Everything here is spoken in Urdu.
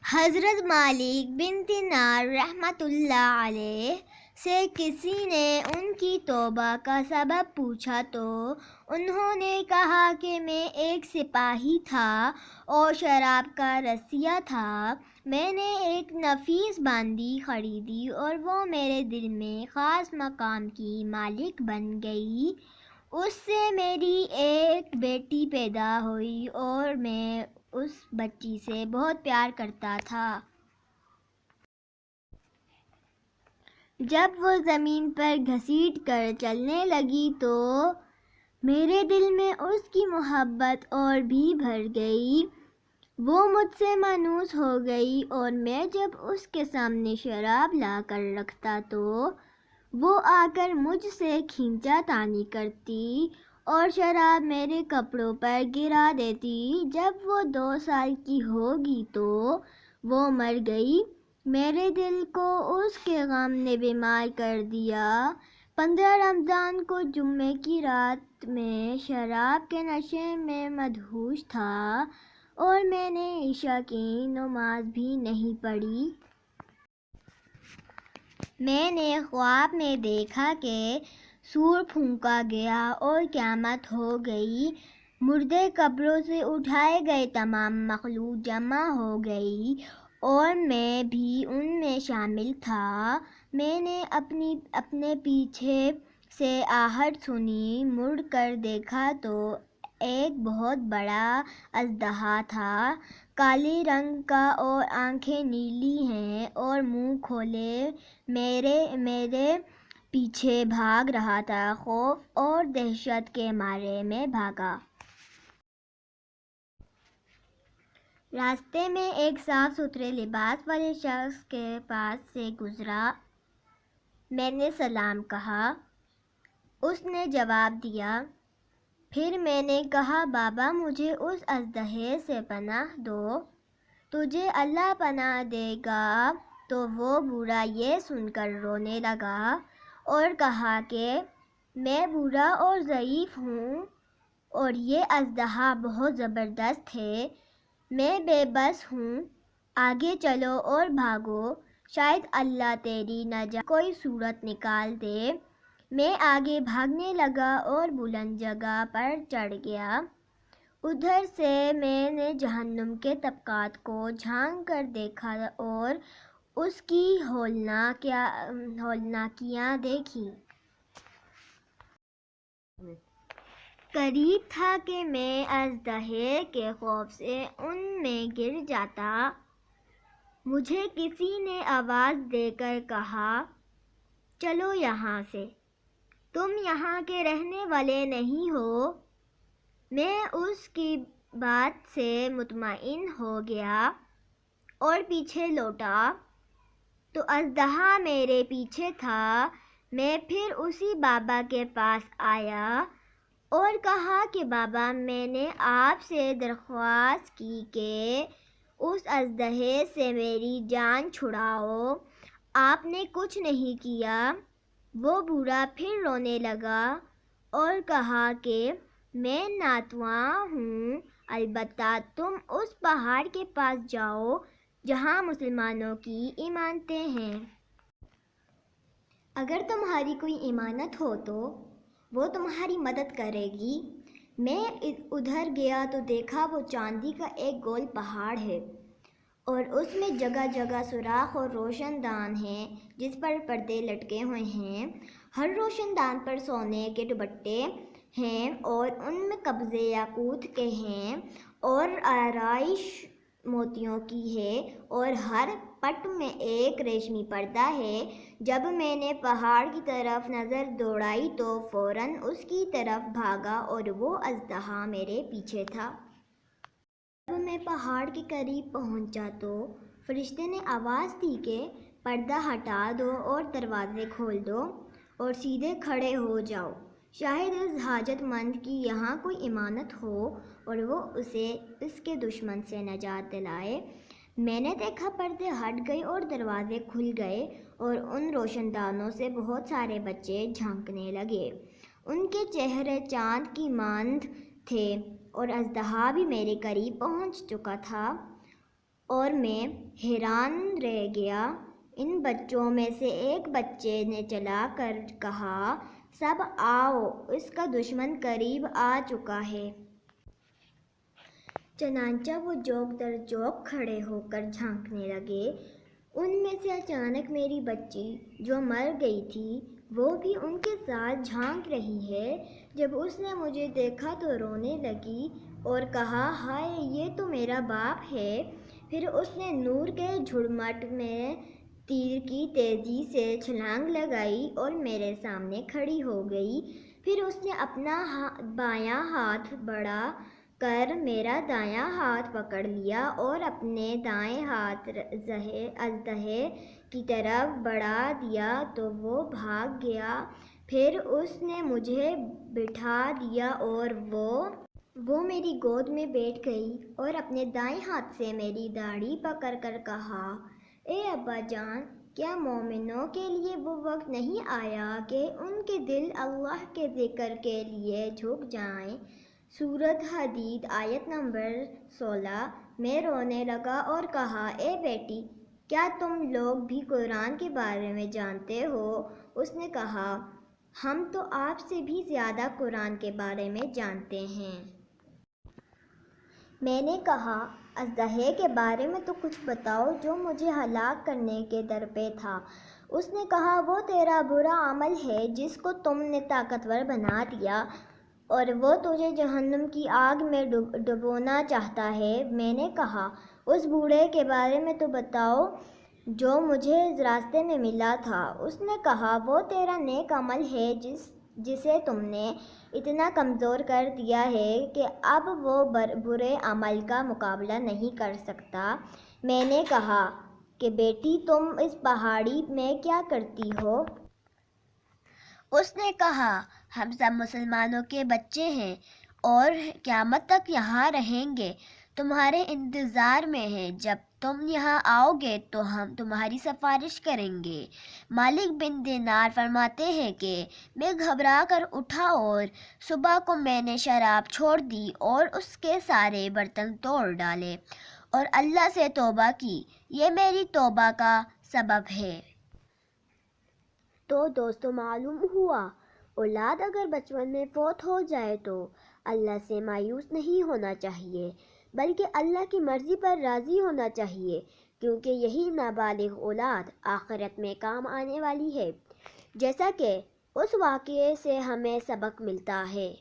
حضرت مالک بن دینار رحمۃ اللہ علیہ سے کسی نے ان کی توبہ کا سبب پوچھا تو انہوں نے کہا کہ میں ایک سپاہی تھا اور شراب کا رسیا تھا۔ میں نے ایک نفیس باندی خریدی اور وہ میرے دل میں خاص مقام کی مالک بن گئی۔ اس سے میری ایک بیٹی پیدا ہوئی اور میں اس بچی سے بہت پیار کرتا تھا۔ جب وہ زمین پر گھسیٹ کر چلنے لگی تو میرے دل میں اس کی محبت اور بھی بڑھ گئی۔ وہ مجھ سے مانوس ہو گئی اور میں جب اس کے سامنے شراب لا کر رکھتا تو وہ آ کر مجھ سے کھینچا تانی کرتی اور شراب میرے کپڑوں پر گرا دیتی۔ جب وہ 2 سال کی ہوگی تو وہ مر گئی۔ میرے دل کو اس کے غم نے بیمار کر دیا۔ 15 رمضان کو جمعے کی رات میں شراب کے نشے میں مدہوش تھا اور میں نے عشاء کی نماز بھی نہیں پڑھی۔ میں نے خواب میں دیکھا کہ سور پھونکا گیا اور قیامت ہو گئی۔ مردے قبروں سے اٹھائے گئے تمام مخلوق جمع ہو گئی اور میں بھی ان میں شامل تھا۔ میں نے اپنے پیچھے سے آہٹ سنی، مڑ کر دیکھا تو ایک بہت بڑا اژدہا تھا، کالے رنگ کا اور آنکھیں نیلی ہیں اور منہ کھولے میرے پیچھے بھاگ رہا تھا۔ خوف اور دہشت کے مارے میں بھاگا۔ راستے میں ایک صاف ستھرے لباس والے شخص کے پاس سے گزرا۔ میں نے سلام کہا۔ اس نے جواب دیا۔ پھر میں نے کہا، بابا مجھے اس اژدہے سے پناہ دو۔ تجھے اللہ پناہ دے گا۔ تو وہ بوڑھا یہ سن کر رونے لگا اور کہا کہ میں بوڑھا اور ضعیف ہوں اور یہ اژدہا بہت زبردست ہے، میں بے بس ہوں، آگے چلو اور بھاگو، شاید اللہ تیری نجات کی کوئی صورت نکال دے۔ میں آگے بھاگنے لگا اور بلند جگہ پر چڑھ گیا۔ ادھر سے میں نے جہنم کے طبقات کو جھانک کر دیکھا اور اس کی ہولناکیاں دیکھیں۔ قریب تھا کہ میں اژدہے کے خوف سے ان میں گر جاتا۔ مجھے کسی نے آواز دے کر کہا، چلو یہاں سے، تم یہاں کے رہنے والے نہیں ہو۔ میں اس کی بات سے مطمئن ہو گیا اور پیچھے لوٹا تو اژدہا میرے پیچھے تھا۔ میں پھر اسی بابا کے پاس آیا اور کہا کہ بابا میں نے آپ سے درخواست کی کہ اس اژدہے سے میری جان چھڑاؤ، آپ نے کچھ نہیں کیا۔ وہ بوڑھا پھر رونے لگا اور کہا کہ میں ناتواں ہوں، البتہ تم اس پہاڑ کے پاس جاؤ جہاں مسلمانوں کی امانتیں ہیں۔ اگر تمہاری کوئی امانت ہو تو وہ تمہاری مدد کرے گی۔ میں ادھر گیا تو دیکھا وہ چاندی کا ایک گول پہاڑ ہے اور اس میں جگہ جگہ سوراخ اور روشن دان ہیں جس پر پردے لٹکے ہوئے ہیں۔ ہر روشن دان پر سونے کے دوپٹے ہیں اور ان میں قبضے یاقوت کے ہیں اور آرائش موتیوں کی ہے اور ہر پٹ میں ایک ریشمی پردہ ہے۔ جب میں نے پہاڑ کی طرف نظر دوڑائی تو فوراً اس کی طرف بھاگا اور وہ اژدہا میرے پیچھے تھا۔ جب میں پہاڑ کے قریب پہنچا تو فرشتے نے آواز دی کہ پردہ ہٹا دو اور دروازے کھول دو اور سیدھے کھڑے ہو جاؤ، شاید اس حاجت مند کی یہاں کوئی امانت ہو اور وہ اسے اس کے دشمن سے نجات دلائے۔ میں نے دیکھا پردے ہٹ گئے اور دروازے کھل گئے اور ان روشن دانوں سے بہت سارے بچے جھانکنے لگے۔ ان کے چہرے چاند کی مانند تھے اور اژدہا بھی میرے قریب پہنچ چکا تھا۔ اور میں حیران رہ گیا۔ ان بچوں میں سے ایک بچے نے چلا کر کہا، سب آؤ، اس کا دشمن قریب آ چکا ہے۔ چنانچہ وہ چوک در چوک کھڑے ہو کر جھانکنے لگے۔ ان میں سے اچانک میری بچی جو مر گئی تھی وہ بھی ان کے ساتھ جھانک رہی ہے۔ جب اس نے مجھے دیکھا تو رونے لگی اور کہا، ہائے، یہ تو میرا باپ ہے۔ پھر اس نے نور کے جھرمٹ میں تیر کی تیزی سے چھلانگ لگائی اور میرے سامنے کھڑی ہو گئی۔ پھر اس نے اپنا بایاں ہاتھ بڑھا کر میرا دایاں ہاتھ پکڑ لیا اور اپنے دائیں ہاتھ اژدہے کی طرف بڑھا دیا تو وہ بھاگ گیا۔ پھر اس نے مجھے بٹھا دیا اور وہ میری گود میں بیٹھ گئی اور اپنے دائیں ہاتھ سے میری داڑھی پکڑ کر کہا، اے ابا جان، کیا مومنوں کے لیے وہ وقت نہیں آیا کہ ان کے دل اللہ کے ذکر کے لیے جھک جائیں؟ سورۃ حدید آیت نمبر 16۔ میں رونے لگا اور کہا، اے بیٹی، کیا تم لوگ بھی قرآن کے بارے میں جانتے ہو؟ اس نے کہا، ہم تو آپ سے بھی زیادہ قرآن کے بارے میں جانتے ہیں۔ میں نے کہا، اژدہے کے بارے میں تو کچھ بتاؤ جو مجھے ہلاک کرنے کے در پہ تھا۔ اس نے کہا، وہ تیرا برا عمل ہے جس کو تم نے طاقتور بنا دیا اور وہ تجھے جہنم کی آگ میں ڈبونا چاہتا ہے۔ میں نے کہا، اس بوڑھے کے بارے میں تو بتاؤ جو مجھے راستے میں ملا تھا۔ اس نے کہا، وہ تیرا نیک عمل ہے جسے تم نے اتنا کمزور کر دیا ہے کہ اب وہ برے عمل کا مقابلہ نہیں کر سکتا۔ میں نے کہا کہ بیٹی، تم اس پہاڑی میں کیا کرتی ہو؟ اس نے کہا، ہم سب مسلمانوں کے بچے ہیں اور قیامت تک یہاں رہیں گے، تمہارے انتظار میں ہیں۔ جب تم یہاں آؤ گے تو ہم تمہاری سفارش کریں گے۔ مالک بن دینار فرماتے ہیں کہ میں گھبرا کر اٹھا اور صبح کو میں نے شراب چھوڑ دی اور اس کے سارے برتن توڑ ڈالے اور اللہ سے توبہ کی۔ یہ میری توبہ کا سبب ہے۔ تو دوستو، معلوم ہوا، اولاد اگر بچپن میں فوت ہو جائے تو اللہ سے مایوس نہیں ہونا چاہیے، بلکہ اللہ کی مرضی پر راضی ہونا چاہیے، کیونکہ یہی نابالغ اولاد آخرت میں کام آنے والی ہے، جیسا کہ اس واقعے سے ہمیں سبق ملتا ہے۔